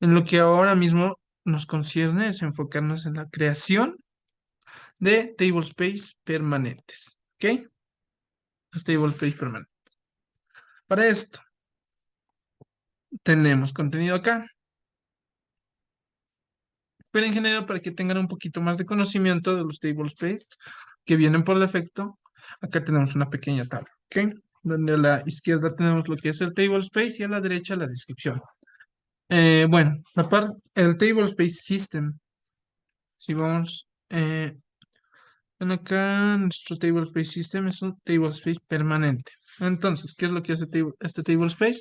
En lo que ahora mismo nos concierne es enfocarnos en la creación de tablespace permanentes. ¿Ok? Los tablespace permanentes. Para esto, tenemos contenido acá. Pero en general, para que tengan un poquito más de conocimiento de los tablespace que vienen por defecto, acá tenemos una pequeña tabla. ¿Ok? Donde a la izquierda tenemos lo que es el tablespace y a la derecha la descripción. Bueno, el tablespace system, si vamos ven acá, nuestro tablespace system es un tablespace permanente. Entonces, ¿qué es lo que hace este tablespace?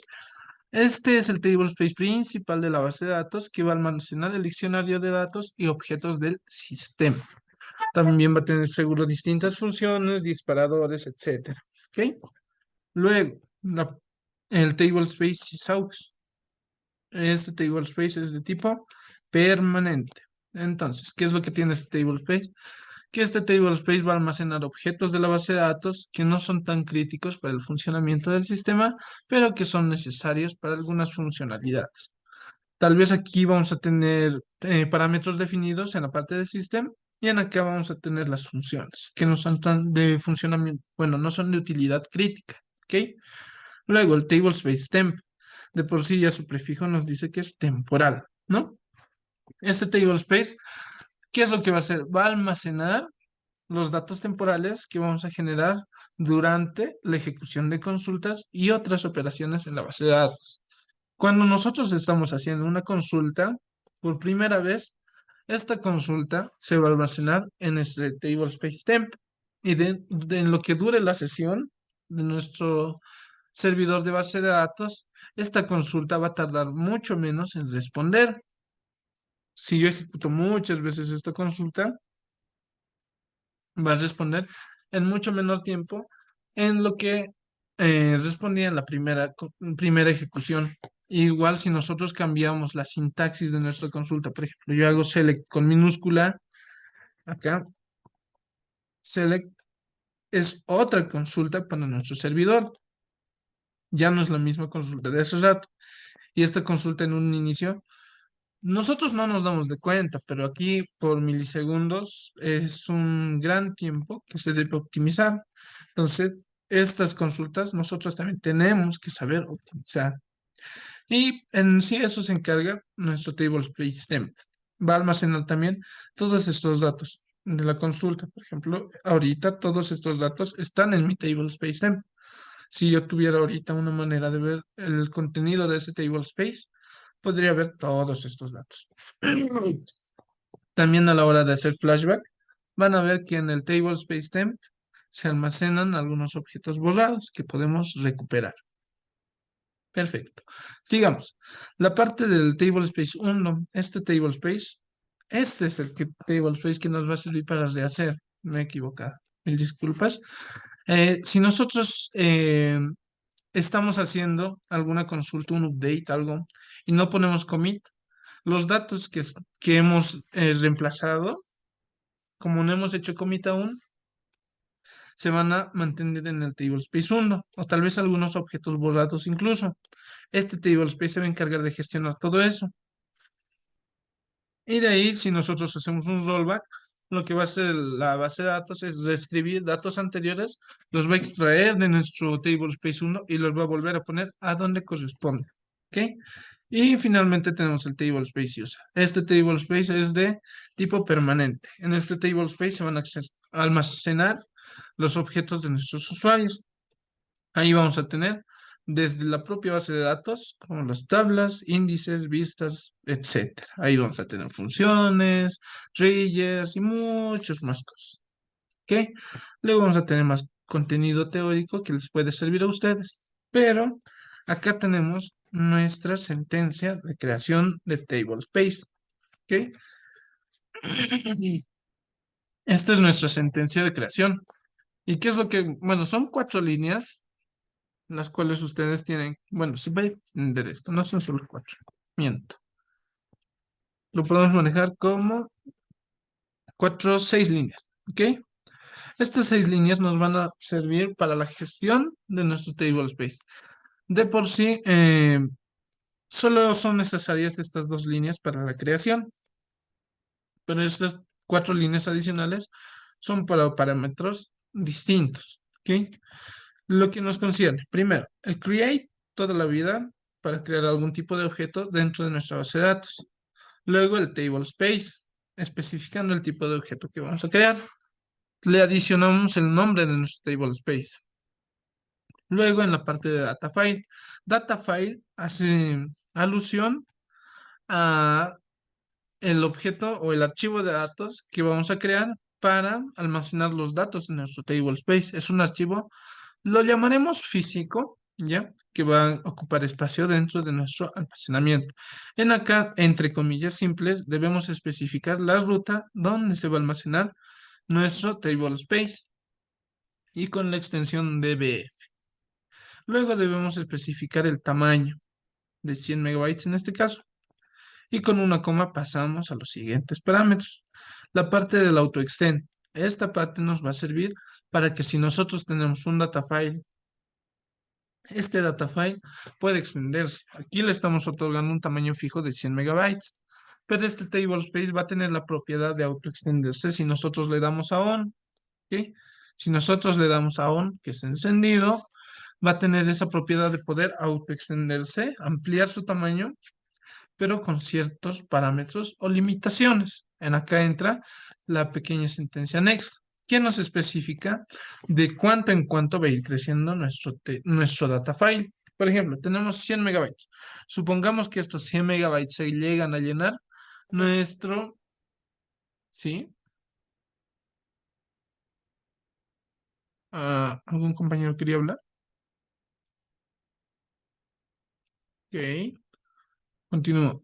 Este es el tablespace principal de la base de datos que va a almacenar el diccionario de datos y objetos del sistema. También va a tener seguro distintas funciones, disparadores, etcétera. ¿Ok? Luego, el tablespace sysaux. Este tablespace es de tipo permanente. Entonces, ¿qué es lo que tiene este tablespace? Que este tablespace va a almacenar objetos de la base de datos que no son tan críticos para el funcionamiento del sistema, pero que son necesarios para algunas funcionalidades. Tal vez aquí vamos a tener parámetros definidos en la parte del sistema y en acá vamos a tener las funciones, que no son tan de funcionamiento, bueno, no son de utilidad crítica, ¿ok? Luego, el tablespace temp, de por sí ya su prefijo nos dice que es temporal, ¿no? Este tablespace, ¿qué es lo que va a hacer? Va a almacenar los datos temporales que vamos a generar durante la ejecución de consultas y otras operaciones en la base de datos. Cuando nosotros estamos haciendo una consulta, por primera vez, esta consulta se va a almacenar en este tablespace temp y en lo que dure la sesión de nuestro servidor de base de datos, esta consulta va a tardar mucho menos en responder. Si yo ejecuto muchas veces esta consulta, va a responder en mucho menor tiempo en lo que respondía en la primera ejecución. Igual si nosotros cambiamos la sintaxis de nuestra consulta, por ejemplo, yo hago select con minúscula, acá, select es otra consulta para nuestro servidor, ya no es la misma consulta de hace rato. Y esta consulta en un inicio, nosotros no nos damos de cuenta, pero aquí por milisegundos es un gran tiempo que se debe optimizar. Entonces, estas consultas nosotros también tenemos que saber optimizar. Y en sí eso se encarga nuestro tablespace temp. Va a almacenar también todos estos datos de la consulta. Por ejemplo, ahorita todos estos datos están en mi tablespace temp. Si yo tuviera ahorita una manera de ver el contenido de ese tablespace, podría ver todos estos datos. También a la hora de hacer flashback, van a ver que en el tablespace temp se almacenan algunos objetos borrados que podemos recuperar. Perfecto. Sigamos. La parte del tablespace 1, este es el tablespace que nos va a servir para rehacer. Me he equivocado. Mil disculpas. Si nosotros estamos haciendo alguna consulta, un update, algo, y no ponemos commit, los datos que hemos reemplazado, como no hemos hecho commit aún, se van a mantener en el tablespace 1, o tal vez algunos objetos borrados incluso. Este tablespace se va a encargar de gestionar todo eso. Y de ahí, si nosotros hacemos un rollback, lo que va a hacer la base de datos es reescribir datos anteriores, los va a extraer de nuestro tablespace 1 y los va a volver a poner a donde corresponde. ¿Ok? Y finalmente tenemos el tablespace user. Este tablespace es de tipo permanente. En este tablespace se van a almacenar los objetos de nuestros usuarios. Ahí vamos a tener desde la propia base de datos, como las tablas, índices, vistas, etcétera. Ahí vamos a tener funciones, triggers y muchas más cosas. ¿Ok? Luego vamos a tener más contenido teórico que les puede servir a ustedes. Pero acá tenemos nuestra sentencia de creación de tablespace. ¿Ok? Esta es nuestra sentencia de creación. ¿Y qué es lo que, bueno, son 4 líneas las cuales ustedes tienen, bueno, si va a entender esto, no son solo 4, miento. Lo podemos manejar como 6 líneas, ¿ok? Estas 6 líneas nos van a servir para la gestión de nuestro table space. De por sí, Solo son necesarias estas dos líneas para la creación, pero estas cuatro líneas adicionales son para parámetros distintos. ¿Ok? Lo que nos concierne, primero, el create toda la vida para crear algún tipo de objeto dentro de nuestra base de datos. Luego el table space, especificando el tipo de objeto que vamos a crear. Le adicionamos el nombre de nuestro table space. Luego en la parte de data file hace alusión a el objeto o el archivo de datos que vamos a crear para almacenar los datos en nuestro table space. Es un archivo, lo llamaremos físico, ¿ya? Que va a ocupar espacio dentro de nuestro almacenamiento. En acá, entre comillas simples, debemos especificar la ruta donde se va a almacenar nuestro table space y con la extensión dbf. Luego debemos especificar el tamaño de 100 megabytes en este caso. Y con una coma pasamos a los siguientes parámetros. La parte del autoextend. Esta parte nos va a servir para que si nosotros tenemos un data file, este data file puede extenderse. Aquí le estamos otorgando un tamaño fijo de 100 megabytes. Pero este table space va a tener la propiedad de autoextenderse si nosotros le damos a on. ¿Ok? Si nosotros le damos a on, que es encendido, va a tener esa propiedad de poder autoextenderse, ampliar su tamaño, pero con ciertos parámetros o limitaciones. En acá entra la pequeña sentencia next, que nos especifica de cuánto en cuánto va a ir creciendo nuestro data file. Por ejemplo, tenemos 100 megabytes. Supongamos que estos 100 megabytes se llegan a llenar nuestro, ¿sí? ¿Algún compañero quería hablar? Ok, continúo.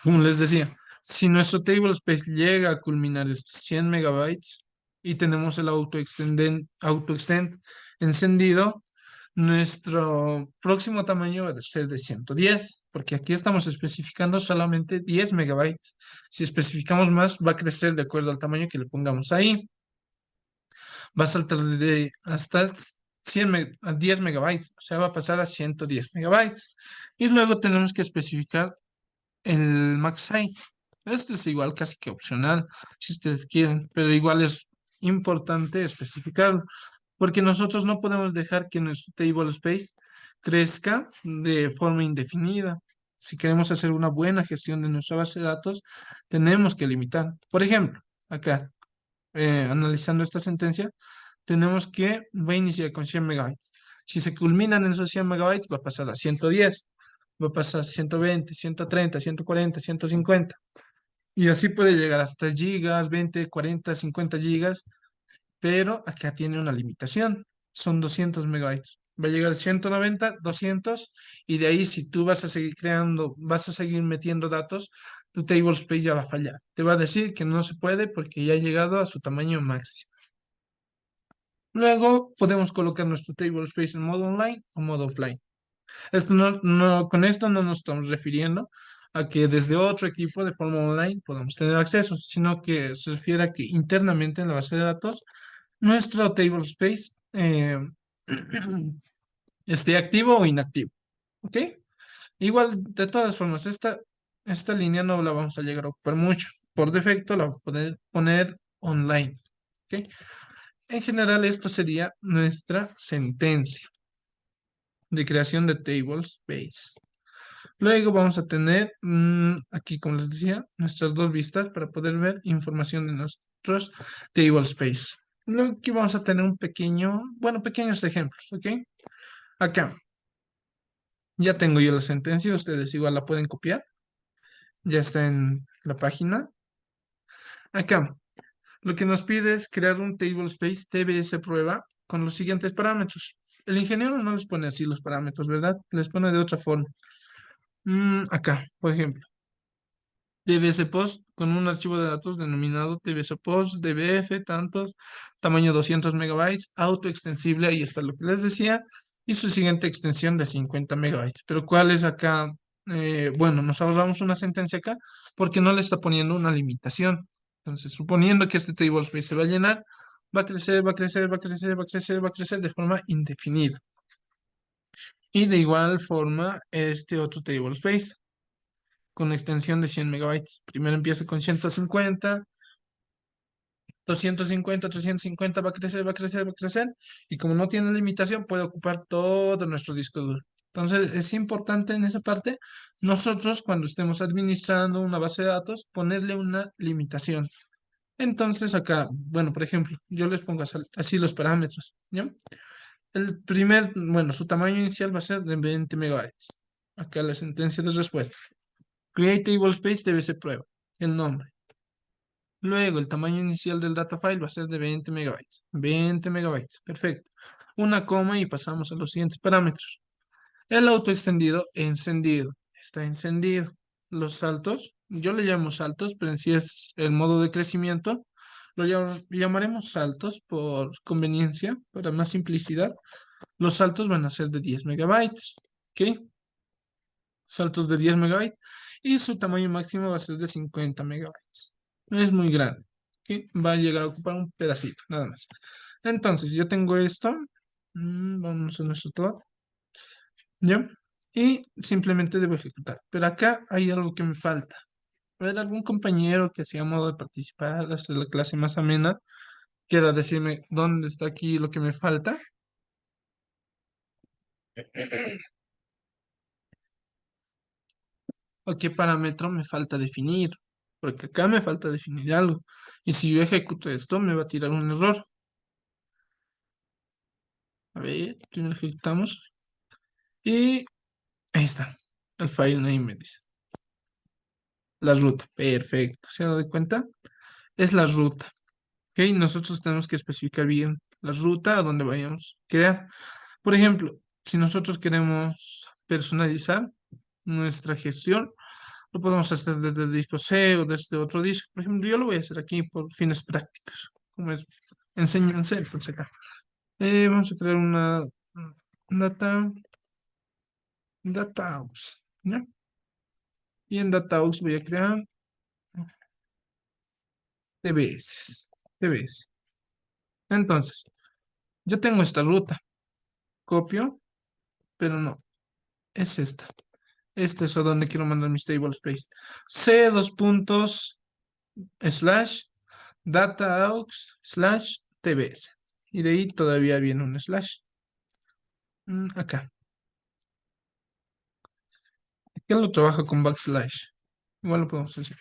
Como les decía, si nuestro table space llega a culminar estos 100 megabytes y tenemos el auto-extend encendido, nuestro próximo tamaño va a ser de 110, porque aquí estamos especificando solamente 10 megabytes. Si especificamos más, va a crecer de acuerdo al tamaño que le pongamos ahí. Va a saltar de hasta 10 megabytes, o sea, va a pasar a 110 megabytes. Y luego tenemos que especificar el max size. Esto es igual casi que opcional, si ustedes quieren, pero igual es importante especificarlo, porque nosotros no podemos dejar que nuestro table space crezca de forma indefinida. Si queremos hacer una buena gestión de nuestra base de datos, tenemos que limitar. Por ejemplo, acá, analizando esta sentencia, tenemos que va a iniciar con 100 megabytes. Si se culminan en esos 100 megabytes, va a pasar a 110, va a pasar a 120, 130, 140, 150. Y así puede llegar hasta gigas, 20, 40, 50 gigas, pero acá tiene una limitación. Son 200 megabytes. Va a llegar a 190, 200, y de ahí si tú vas a seguir creando, vas a seguir metiendo datos, tu table space ya va a fallar. Te va a decir que no se puede porque ya ha llegado a su tamaño máximo. Luego podemos colocar nuestro table space en modo online o modo offline. Con esto no nos estamos refiriendo a que desde otro equipo de forma online podamos tener acceso, sino que se refiere a que internamente en la base de datos nuestro table space esté activo o inactivo. ¿Ok? Igual, de todas formas, esta línea no la vamos a llegar a ocupar mucho. Por defecto la vamos a poner online. ¿Ok? En general, esto sería nuestra sentencia de creación de tables base. Luego vamos a tener aquí, como les decía, nuestras dos vistas para poder ver información de nuestros table space. Luego aquí vamos a tener pequeños ejemplos, ¿ok? Acá ya tengo yo la sentencia, ustedes igual la pueden copiar, ya está en la página. Acá, lo que nos pide es crear un table space TBS prueba con los siguientes parámetros. El ingeniero no les pone así los parámetros, ¿verdad? Les pone de otra forma. Acá, por ejemplo, DBS Post con un archivo de datos denominado DBS Post, DBF, tantos, tamaño 200 megabytes, autoextensible, ahí está lo que les decía, y su siguiente extensión de 50 megabytes. Pero ¿cuál es acá? Bueno, nos ahorramos una sentencia acá porque no le está poniendo una limitación. Entonces, suponiendo que este table space se va a llenar, va a crecer, va a crecer, va a crecer, va a crecer, va a crecer de forma indefinida. Y de igual forma, este otro table space con extensión de 100 megabytes. Primero empieza con 150, 250, 350, va a crecer, va a crecer, va a crecer. Y como no tiene limitación, puede ocupar todo nuestro disco duro. Entonces, es importante en esa parte, nosotros cuando estemos administrando una base de datos, ponerle una limitación. Entonces, acá, bueno, por ejemplo, yo les pongo así los parámetros, ¿ya? El primer, bueno, su tamaño inicial va a ser de 20 megabytes. Acá la sentencia de respuesta. Create table space debe ser prueba. El nombre. Luego, el tamaño inicial del data file va a ser de 20 megabytes. 20 megabytes. Perfecto. Una coma y pasamos a los siguientes parámetros. El auto extendido, encendido. Está encendido. Los saltos, yo le llamo saltos, pero en sí es el modo de crecimiento. Llamaremos saltos por conveniencia, para más simplicidad. Los saltos van a ser de 10 megabytes. ¿Ok? Saltos de 10 megabytes. Y su tamaño máximo va a ser de 50 megabytes. No es muy grande. ¿Ok? Va a llegar a ocupar un pedacito, nada más. Entonces, yo tengo esto. Vamos a nuestro plot. ¿Ya? Y simplemente debo ejecutar. Pero acá hay algo que me falta. A ver, algún compañero que hacía modo de participar, hacer la clase más amena, quiera decirme dónde está aquí lo que me falta. ¿O qué parámetro me falta definir? Porque acá me falta definir algo. Y si yo ejecuto esto, me va a tirar un error. A ver, primero ejecutamos. Y ahí está. El file name me dice. La ruta. Perfecto. ¿Se ha dado cuenta? Es la ruta. ¿Ok? Nosotros tenemos que especificar bien la ruta a donde vayamos a crear. Por ejemplo, si nosotros queremos personalizar nuestra gestión, lo podemos hacer desde el disco C o desde otro disco. Por ejemplo, yo lo voy a hacer aquí por fines prácticos. Como es, enseño en C, pues acá. Vamos a crear una data, datahouse, ¿ya? Y en datahouse voy a crear TBS. TBS. Entonces, yo tengo esta ruta. Copio, pero no, es esta. Este es a donde quiero mandar mis table space. C dos puntos slash dataaux slash tbs. Y de ahí todavía viene un slash. Acá. Aquí lo trabaja con backslash. Igual lo podemos hacer.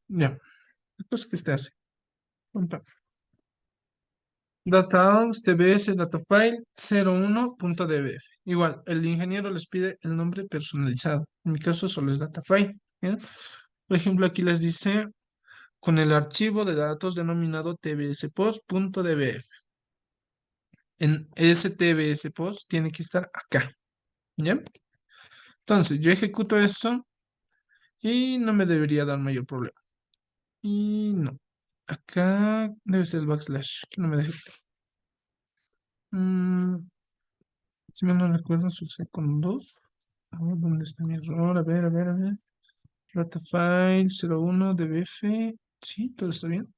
Ya. La cosa que este hace. Punto. Dataaux tbs datafile 01.dbf. Igual, el ingeniero les pide el nombre personalizado. En mi caso solo es datafile. ¿Ya? Por ejemplo, aquí les dice con el archivo de datos denominado tbspost.dbf. En ese tbspost tiene que estar acá, ¿ya? Entonces, yo ejecuto esto y no me debería dar mayor problema. Y no. Acá debe ser el backslash, que no me deje. Si me no recuerdo, sucede con 2. A ver, ¿dónde está mi error? A ver, a ver, a ver. Datafile 01 dbf. Sí, todo está bien.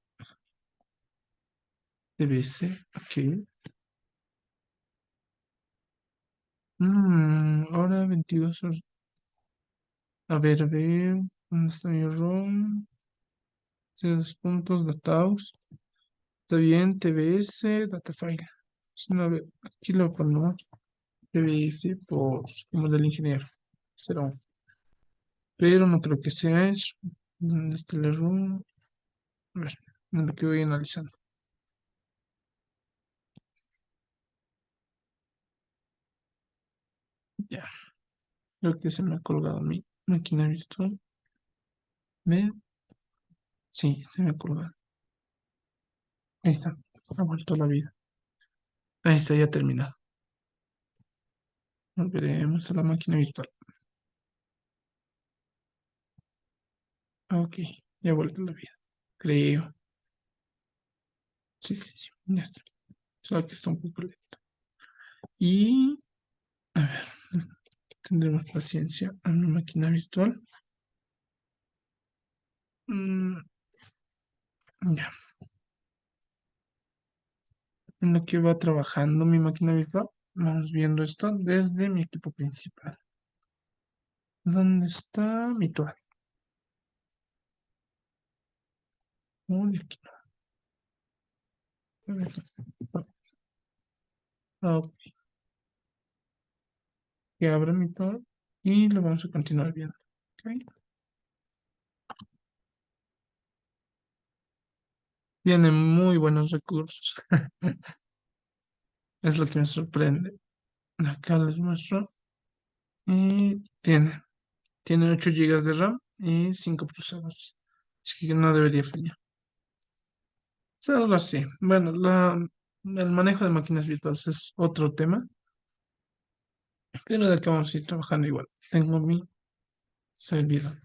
dbs, ok. Ahora 22 horas. A ver, ¿dónde está mi error? Dos puntos, dataus. Está bien, TBS, datafile. No, a ver, aquí lo ponemos. TBS, pues, como del ingeniero. Será un. Pero no creo que sea eso. ¿Dónde está el error? A ver, en lo que voy analizando. Ya, creo que se me ha colgado mi máquina virtual. ¿Ve? Sí, se me ha colgado. Ahí está, ha vuelto a la vida. Ahí está, ya terminado. Volveremos a la máquina virtual. Ok, ya ha vuelto a la vida. Creo. Sí, sí, sí, ya está. Solo que está un poco lento. Y, a ver, tendremos paciencia a mi máquina virtual. Mm, ya, en lo que va trabajando mi máquina virtual. Vamos viendo esto desde mi equipo principal. ¿Dónde está mi tool? Uy, aquí no. Ok, que abra mi tool y lo vamos a continuar viendo. Ok. Tiene muy buenos recursos. Es lo que me sorprende. Acá les muestro. Y tiene 8 gigas de RAM y 5 procesadores. Así que no debería fallar. Es algo así. Bueno, el manejo de máquinas virtuales es otro tema, pero del que vamos a ir trabajando igual. Tengo mi servidor.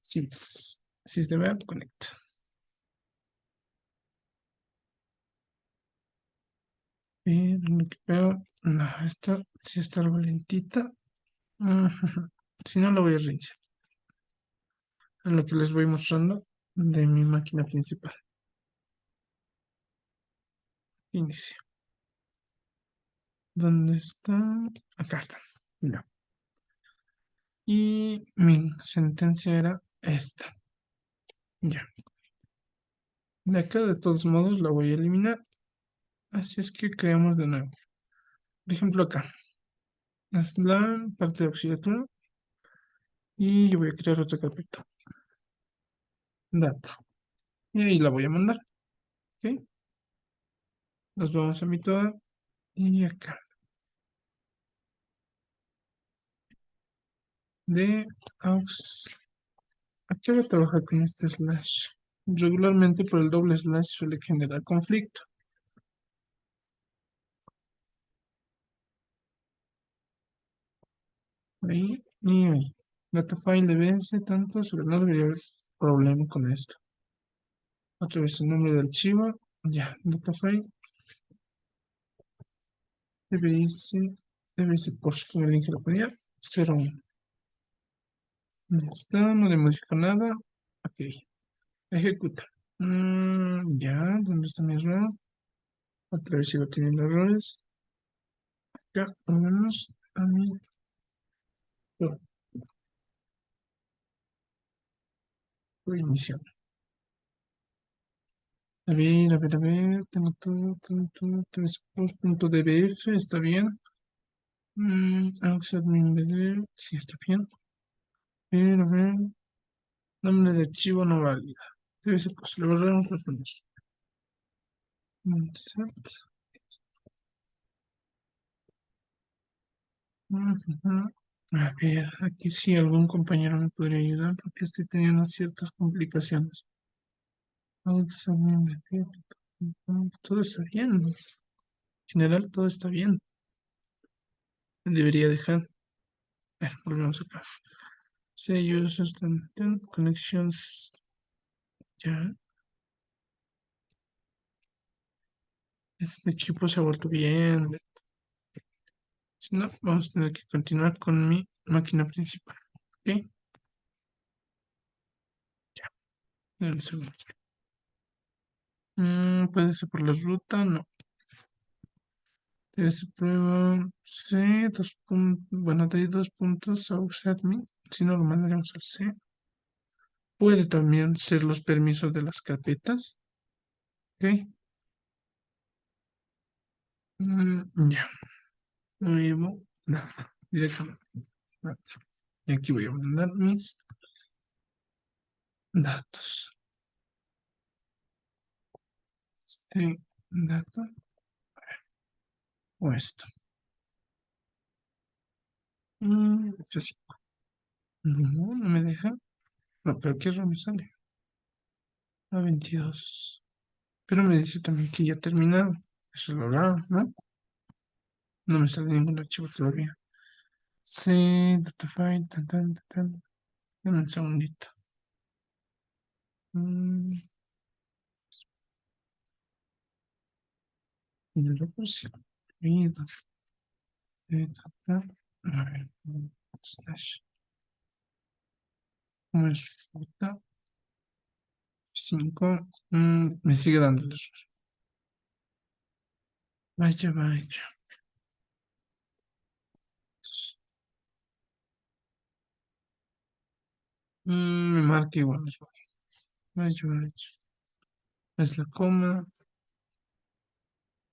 System App Connect. Y lo que veo, no, esta sí está algo lentita. Ujú. Si no, lo voy a reiniciar. En lo que les voy mostrando de mi máquina principal. Inicia. ¿Dónde está? Acá está. Ya. Y mi sentencia era esta. Ya. De acá, de todos modos, la voy a eliminar. Así es que creamos de nuevo. Por ejemplo, acá. Es la parte de auxiliatura. Y yo voy a crear otra carpeta. Data. Y ahí la voy a mandar. ¿Ok? Nos vamos a mi toda. Y acá. De aux. Aquí voy a trabajar con este slash. Regularmente por el doble slash suele generar conflicto. Ahí y ahí. Data file dbs tanto, no debería haber problema con esto. Otra vez el nombre del archivo. Ya, data file dbs, dbs post, como el link lo ponía, 01. Ya está, no le modifico nada. Ok, ejecuta. Ya, ¿dónde está mi error? Otra vez sigo teniendo errores. Acá, vámonos a mi. Oh, voy a iniciar. A ver, tengo todo, punto dbf, está bien. Admin BD, sí, está bien. A ver, nombre de archivo no válida. Debe ser posible, borramos los nombres. Set. Ujú. A ver, aquí sí algún compañero me podría ayudar porque estoy teniendo ciertas complicaciones. Admin BD, todo está bien. En general, todo está bien. Debería dejar. Volvemos acá. Sellos, connections. Ya. Este equipo se ha vuelto bien. Si no, vamos a tener que continuar con mi máquina principal. ¿Ok? Ya, dame un segundo. Puede ser por la ruta, no. Debe ser prueba C, dos puntos. Bueno, de ahí 2 puntos a admin. Si no, lo mandaremos al C. Puede también ser los permisos de las carpetas. ¿Ok? Ya. Nuevo. Data. Directamente. Data. Y aquí voy a mandar mis datos. Sí, data. O esto. F5. No, no me deja. No, pero ¿qué error me sale? A 22. Pero me dice también que ya ha terminado. Eso es lo raro, ¿no? No me sale ningún archivo todavía. Sí, data file, tan, tan, tan, tan. Dame un segundito. Mm, y no lo puse. Y a ver, slash. ¿Cómo es ruta? 5. Me sigue dando el error. Vaya, vaya. Me marca igual. Vaya, vaya. Es la coma.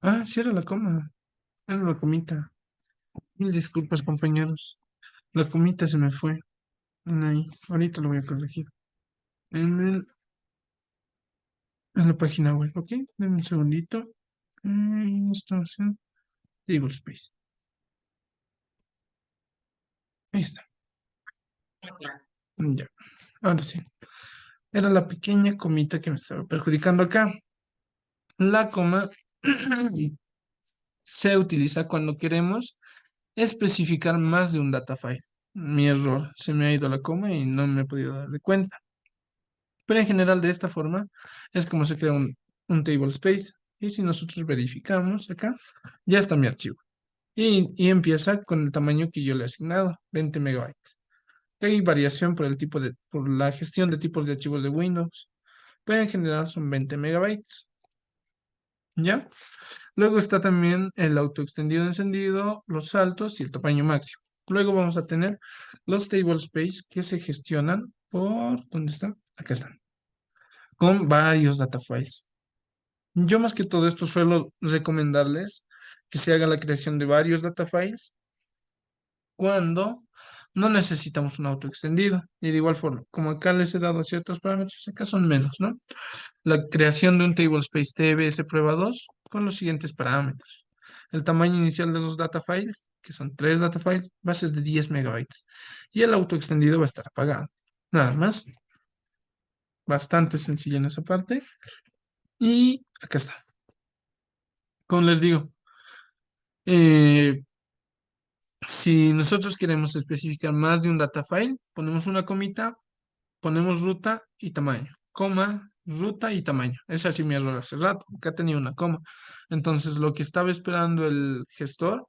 Ah, sí era la coma. Era la comita. Mil disculpas, compañeros. La comita se me fue. Ahí. Ahorita lo voy a corregir. En en la página web, ¿ok? Deme un segundito. Esto es en Tablespace. Ahí está. Ya. Ahora sí. Era la pequeña comita que me estaba perjudicando acá. La coma se utiliza cuando queremos especificar más de un data file. Mi error, se me ha ido la coma y no me he podido dar de cuenta. Pero en general de esta forma es como se crea un table space. Y si nosotros verificamos acá, ya está mi archivo. Y empieza con el tamaño que yo le he asignado, 20 megabytes. Hay variación por el tipo por la gestión de tipos de archivos de Windows, pero en general son 20 megabytes. ¿Ya? Luego está también el auto extendido encendido, los saltos y el tamaño máximo. Luego vamos a tener los table space que se gestionan por, ¿dónde está? Acá están, con varios data files. Yo más que todo esto suelo recomendarles que se haga la creación de varios data files cuando no necesitamos un auto extendido. Y de igual forma, como acá les he dado ciertos parámetros, acá son menos, ¿no? La creación de un tablespace TBS prueba 2 con los siguientes parámetros. El tamaño inicial de los data files, que son 3 data files, va a ser de 10 megabytes. Y el auto extendido va a estar apagado. Nada más. Bastante sencillo en esa parte. Y acá está. Como les digo, eh, si nosotros queremos especificar más de un data file, ponemos una comita, ponemos ruta y tamaño, coma, ruta y tamaño. Ese así mi error hace rato. Acá tenía una coma. Entonces, lo que estaba esperando el gestor,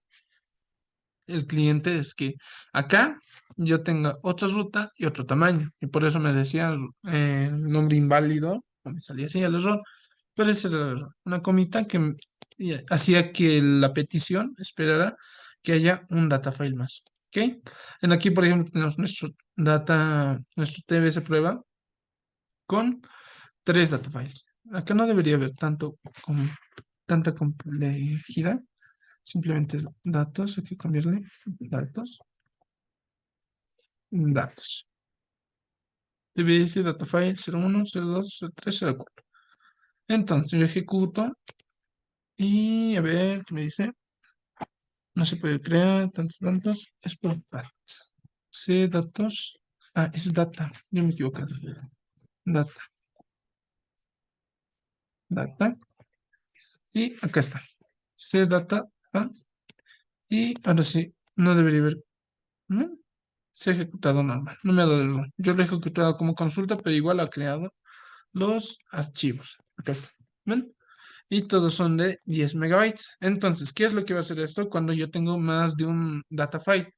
el cliente, es que acá yo tenga otra ruta y otro tamaño. Y por eso me decía el nombre inválido, o me salía así el error. Pero ese era el error. Una comita que hacía que la petición esperara que haya un data file más. ¿Ok? En aquí, por ejemplo, tenemos nuestro TBS prueba con 3 data files. Acá no debería haber tanta complejidad. Simplemente es datos, hay que cambiarle datos, datos. TBS data file 01, 02, 03, 04. Entonces yo ejecuto y a ver qué me dice. No se puede crear tantos. Es por partes. C datos. Ah, es data. Yo me equivoqué. Data, data. Y acá está. C data. Ah, y ahora sí, no debería haber. ¿No? Se ha ejecutado normal. No me ha dado error. Yo lo he ejecutado como consulta, pero igual ha creado los archivos. Acá está. ¿Ven? Y todos son de 10 megabytes. Entonces, ¿qué es lo que va a hacer esto cuando yo tengo más de un data file?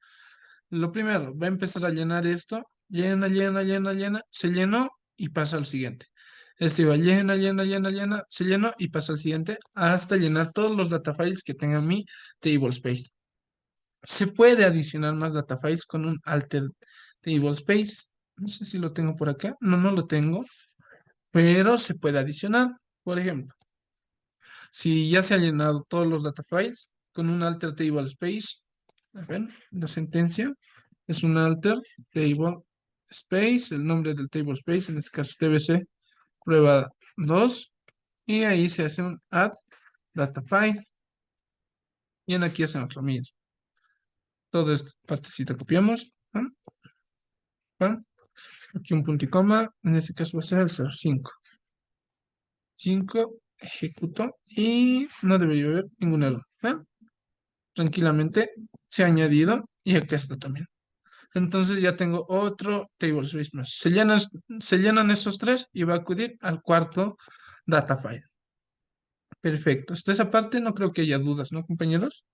Lo primero, va a empezar a llenar esto. Llena, llena, llena, llena. Se llenó y pasa al siguiente. Este va llena, llena, llena, llena. Se llenó y pasa al siguiente hasta llenar todos los data files que tenga mi table space. Se puede adicionar más data files con un alter table space. No sé si lo tengo por acá. No, no lo tengo. Pero se puede adicionar. Por ejemplo, si ya se han llenado todos los data files con un alter table space. A ver, la sentencia es un alter table space. El nombre del table space, en este caso TBC prueba 2. Y ahí se hace un add data file. Y en aquí hacemos lo mismo. Toda esta partecita copiamos. ¿Pam? ¿Pam? Aquí un punto y coma, en este caso va a ser el 05. 5, ejecuto y no debería haber ningún error. ¿Ven? Tranquilamente se ha añadido y acá está también. Entonces ya tengo otro table space más. Se llenan esos 3 y va a acudir al cuarto data file. Perfecto. Hasta esa parte no creo que haya dudas, ¿no, compañeros?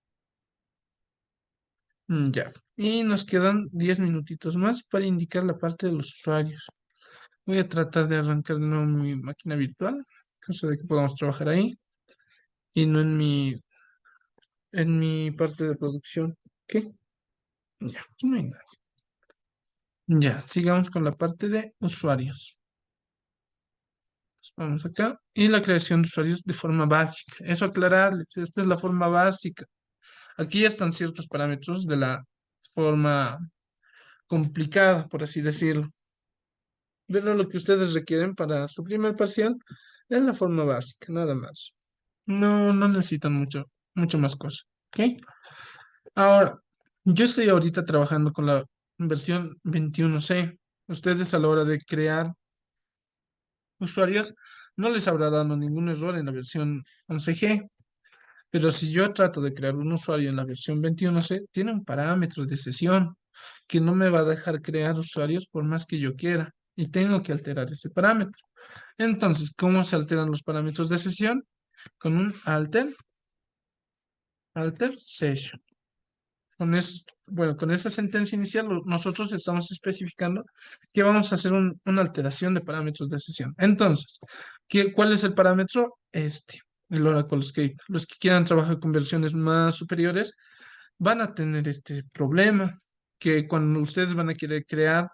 Ya. Y nos quedan 10 minutitos más para indicar la parte de los usuarios. Voy a tratar de arrancar de nuevo mi máquina virtual, cosa de que podamos trabajar ahí y no en mi en mi parte de producción. ¿Ok? Ya, aquí no hay nada. Ya, sigamos con la parte de usuarios. Vamos acá. Y la creación de usuarios de forma básica. Eso aclararles. Esta es la forma básica. Aquí ya están ciertos parámetros de la forma complicada, por así decirlo. Pero lo que ustedes requieren para su primer parcial es la forma básica, nada más. No necesitan mucho más cosas. ¿Ok? Ahora, yo estoy ahorita trabajando con la versión 21C. Ustedes a la hora de crear usuarios no les habrá dado ningún error en la versión 11G. Pero si yo trato de crear un usuario en la versión 21C, tiene un parámetro de sesión que no me va a dejar crear usuarios por más que yo quiera. Y tengo que alterar ese parámetro. Entonces, ¿cómo se alteran los parámetros de sesión? Con un alter session. Bueno, con esa sentencia inicial nosotros estamos especificando que vamos a hacer una alteración de parámetros de sesión. Entonces, ¿cuál es el parámetro? El Oracle Script. Los que quieran trabajar con versiones más superiores van a tener este problema, que cuando ustedes van a querer crear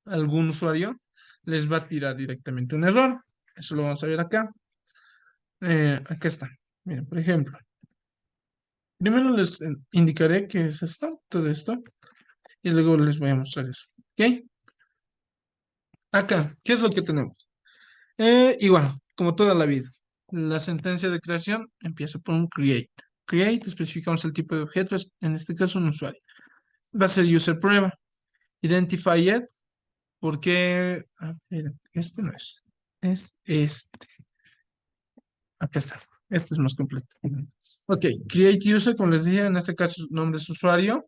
algún usuario, les va a tirar directamente un error. Eso lo vamos a ver acá. Acá está. Miren, por ejemplo, primero les indicaré qué es esto, todo esto, y luego les voy a mostrar eso. ¿Ok? Acá, ¿qué es lo que tenemos? Igual, como toda la vida, la sentencia de creación empieza por un create. Create, especificamos el tipo de objeto, en este caso un usuario. Va a ser user prueba. Identify it, porque, miren, este no es, es este. Acá está. Este es más completo. Ok, create user, como les decía, en este caso su nombre es usuario.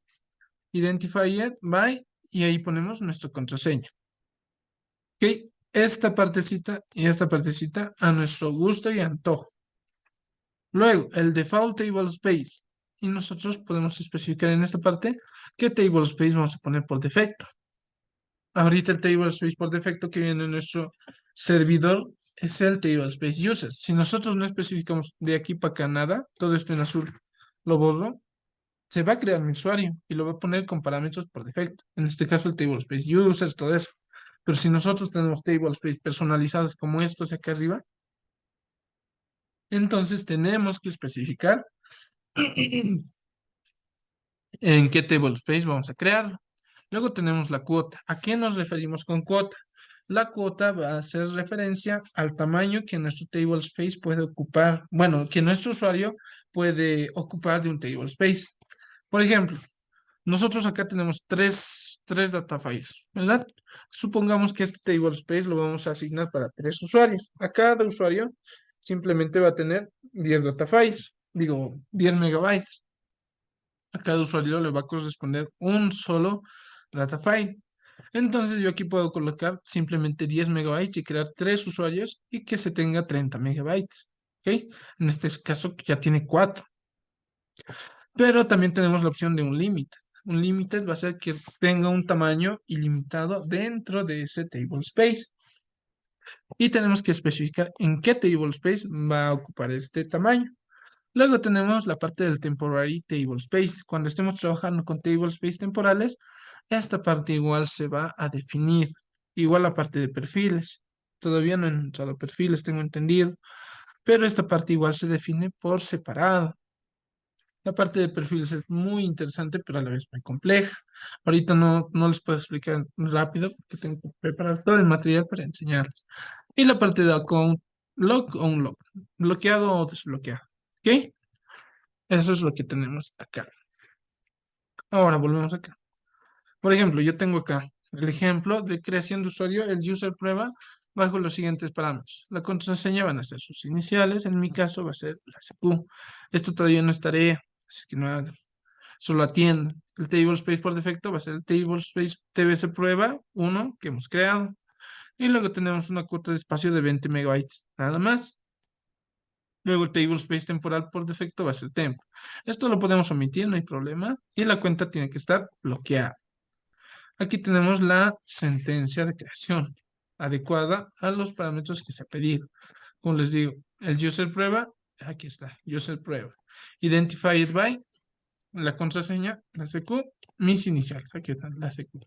Identify it by, y ahí ponemos nuestra contraseña. Ok, esta partecita y esta partecita a nuestro gusto y antojo. Luego, el default table space. Y nosotros podemos especificar en esta parte qué table space vamos a poner por defecto. Ahorita el table space por defecto que viene en nuestro servidor es el table space user. Si nosotros no especificamos de aquí para acá nada, todo esto en azul, lo borro, se va a crear mi usuario y lo va a poner con parámetros por defecto. En este caso el table space users, todo eso. Pero si nosotros tenemos table space personalizados como estos de acá arriba, entonces tenemos que especificar en qué table space vamos a crearlo. Luego tenemos la cuota. ¿A qué nos referimos con cuota? La cuota va a hacer referencia al tamaño que nuestro table space puede ocupar, bueno, que nuestro usuario puede ocupar de un table space. Por ejemplo, nosotros acá tenemos tres data files, ¿verdad? Supongamos que este table space lo vamos a asignar para 3 usuarios. A cada usuario simplemente va a tener 10 data files, digo, 10 megabytes. A cada usuario le va a corresponder un solo data file. Entonces yo aquí puedo colocar simplemente 10 megabytes y crear 3 usuarios y que se tenga 30 megabytes. ¿Ok? En este caso ya tiene 4. Pero también tenemos la opción de un limited. Un limited va a ser que tenga un tamaño ilimitado dentro de ese table space. Y tenemos que especificar en qué table space va a ocupar este tamaño. Luego tenemos la parte del temporary table space. Cuando estemos trabajando con table space temporales, esta parte igual se va a definir. Igual la parte de perfiles. Todavía no he entrado a perfiles, tengo entendido. Pero esta parte igual se define por separado. La parte de perfiles es muy interesante, pero a la vez muy compleja. Ahorita no les puedo explicar rápido porque tengo que preparar todo el material para enseñarles. Y la parte de account lock o unlock, bloqueado o desbloqueado. ¿Ok? Eso es lo que tenemos acá. Ahora volvemos acá. Por ejemplo, yo tengo acá el ejemplo de creación de usuario, el user prueba bajo los siguientes parámetros. La contraseña van a ser sus iniciales, en mi caso va a ser la CQ. Esto todavía no es tarea, así que no hagan. Solo atiendan. El table space por defecto va a ser el table space TBS prueba 1 que hemos creado. Y luego tenemos una cuota de espacio de 20 megabytes, nada más. Luego el table space temporal por defecto va a ser temp. Esto lo podemos omitir, no hay problema. Y la cuenta tiene que estar bloqueada. Aquí tenemos la sentencia de creación, adecuada a los parámetros que se ha pedido. Como les digo, el user prueba aquí está, user prueba. Identified by, la contraseña, la CQ, mis iniciales, aquí están, la CQ.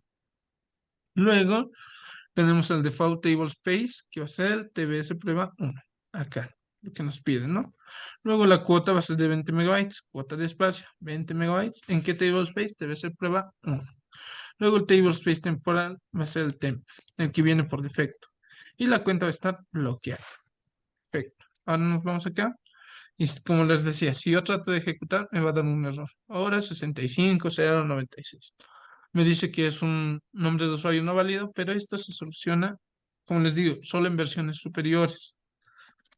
Luego tenemos el default table space, que va a ser TBS prueba 1, acá, lo que nos piden, ¿no? Luego la cuota va a ser de 20 megabytes, cuota de espacio, 20 megabytes. ¿En qué table space? TBS prueba 1. Luego el table space temporal va a ser el temp, el que viene por defecto. Y la cuenta va a estar bloqueada. Perfecto. Ahora nos vamos acá. Y como les decía, si yo trato de ejecutar, me va a dar un error. Ahora 65096. Me dice que es un nombre de usuario no válido, pero esto se soluciona, como les digo, solo en versiones superiores.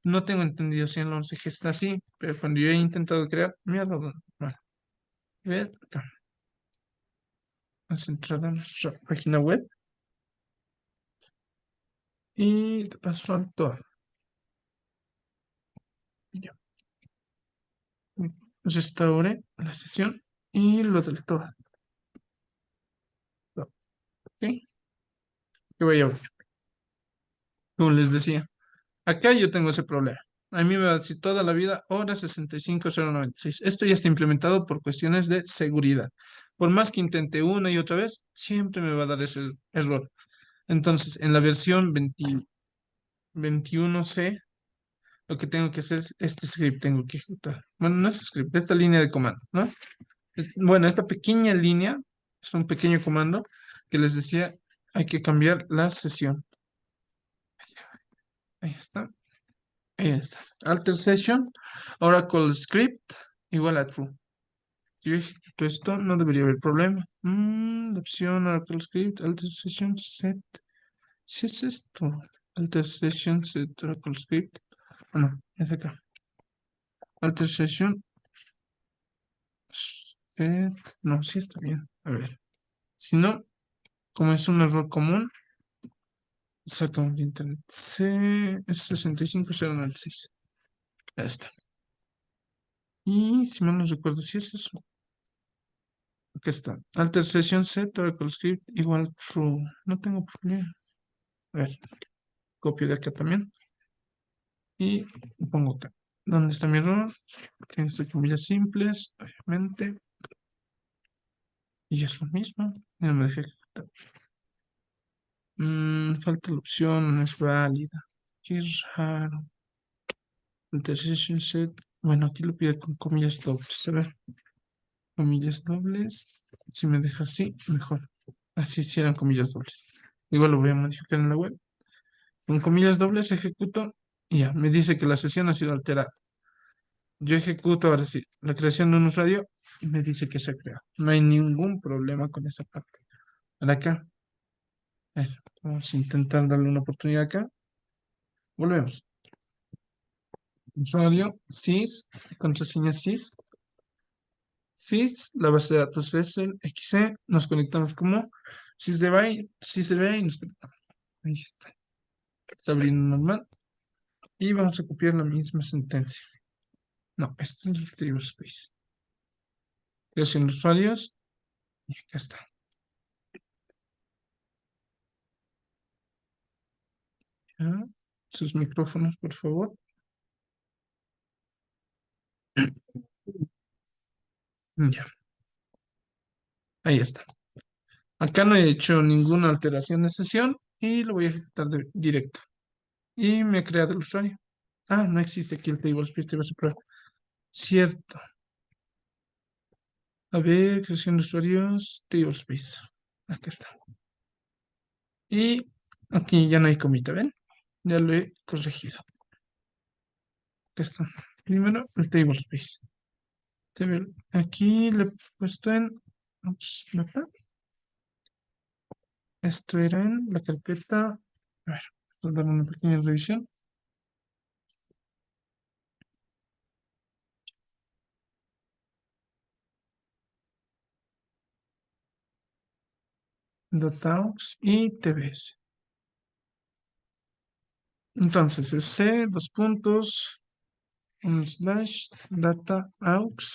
No tengo entendido si en el 11G está así, pero cuando yo he intentado crear, me ha dado. Bueno, a ver acá. Vamos a entrar a nuestra página web y de paso a todo. Ya. Restaure la sesión y lo del todo. Ok, que voy a abrir. Como les decía, acá yo tengo ese problema. A mí me va a decir toda la vida hora 65096. Esto ya está implementado por cuestiones de seguridad. Por más que intente una y otra vez, siempre me va a dar ese error. Entonces, en la versión 21C, lo que tengo que hacer es este script, tengo que ejecutar. Bueno, no es script, esta línea de comando, ¿no? Bueno, esta pequeña línea es un pequeño comando que les decía, hay que cambiar la sesión. Ahí está. Ahí está. Alter session, Oracle script, igual a true. Si yo ejecuto esto, no debería haber problema. La opción Oracle script, alter session set. Si es esto, alter session set Oracle script. No, es acá. Alter session set. No, sí está bien. A ver. Si no, como es un error común, sacamos de internet. C es 65096. Ya está. Y si mal no recuerdo, si es eso. Aquí está. Alter session set Oracle script igual true. No tengo problema. A ver, copio de acá también. Y pongo acá. ¿Dónde está mi error? Tiene estas comillas simples, obviamente. Y es lo mismo. Ya me dejé ejecutar. Falta la opción, no es válida. Qué raro. Alter session set. Bueno, aquí lo pido con comillas dobles. A ver. Comillas dobles. Si me deja así, mejor. Así hicieran comillas dobles. Igual lo voy a modificar en la web. Con comillas dobles ejecuto y ya, me dice que la sesión ha sido alterada. Yo ejecuto ahora sí la creación de un usuario y me dice que se ha creado. No hay ningún problema con esa parte. Ahora acá, a ver, vamos a intentar darle una oportunidad acá. Volvemos. Usuario, sys, contraseña sys. Sys, la base de datos es el XE. Nos conectamos como sysdb, sysdb y nos conectamos. Ahí está. Está abriendo normal. Y vamos a copiar la misma sentencia. No, este es el tablespace. Creación de usuarios. Y acá está. Ya. Sus micrófonos, por favor. Ya. Ahí está. Acá no he hecho ninguna alteración de sesión y lo voy a ejecutar directo. Y me ha creado el usuario. Ah, no existe aquí el tablespace. Cierto. A ver, creación de usuarios, tablespace. Acá está. Y aquí ya no hay comita, ¿ven? Ya lo he corregido. Acá está. Primero el tablespace. Aquí le he puesto en... Ups, acá. Esto era en la carpeta. A ver, vamos a dar una pequeña revisión. Dataaux y TBS. Entonces, es C, dos puntos, un slash, data aux